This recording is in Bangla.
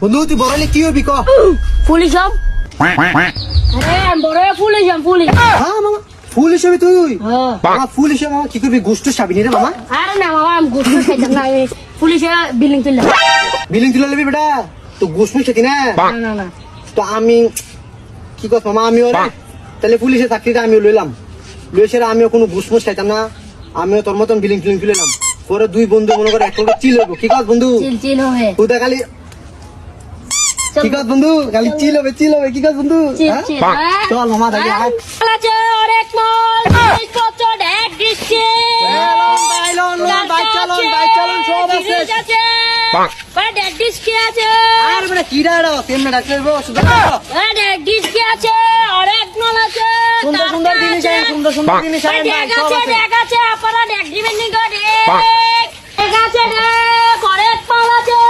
বন্ধু তুই বড় হলে কি হবি ক? পুলিশ হব। আরে আমি বড় হয়ে পুলিশ হব, পুলিশ। হ্যাঁ মামা ফুল হিসেবে তুই হ্যাঁ। মামা ফুল হিসেবে মামা কি করবি? গোষ্ঠ সাবি রে মামা। আরে না বাবা, আমি গোসল খাইতাম না, আমি পুলিশে বিল্ডিং তুললাম। বিলিং তুলে নেবি বেটা তো গোষ্ঠ খেতি না না না না, তো আমি কি কথা মামা আমিও রে তাহলে পুলিশে চাকরিটা আমিও লইলাম লইছে আমিও কোনো ঘুষ মুস খাইতাম না আমিও তোর মতন বিলিং ফিলিং তুলেলাম পরে দুই বন্ধু মনে করে একটা চিল হইব কি কাজ বন্ধু চিল চিল হবে। তুই তো খালি কি কাজ বন্ধু খালি চিল হবে কি কাজ বন্ধু চিল হ্যাঁ? চিল। চল মামা দেখি আয় আছে অনেক মাল, জিনিসপত্র ঢেক দিচ্ছে। বাইক চালন সব আছে জিনিস আছে। ভাই ঢেক ডিশ কি আছে? আর বেটা কি রে তেমনে ডাক্তার সুন্দর ভাই ঢেক ডিশ কি আছে? অনেক মাল আছে। সুন্দর জিনিস আছে সুন্দর জিনিস ভাই আছে ঢেক সব আছে, আছে ঢেক আছে। আপনারা ঢেক দিবেন নি গো, ঢেক। ঢেক আছে, ঢেক। অনেক মাল আছে।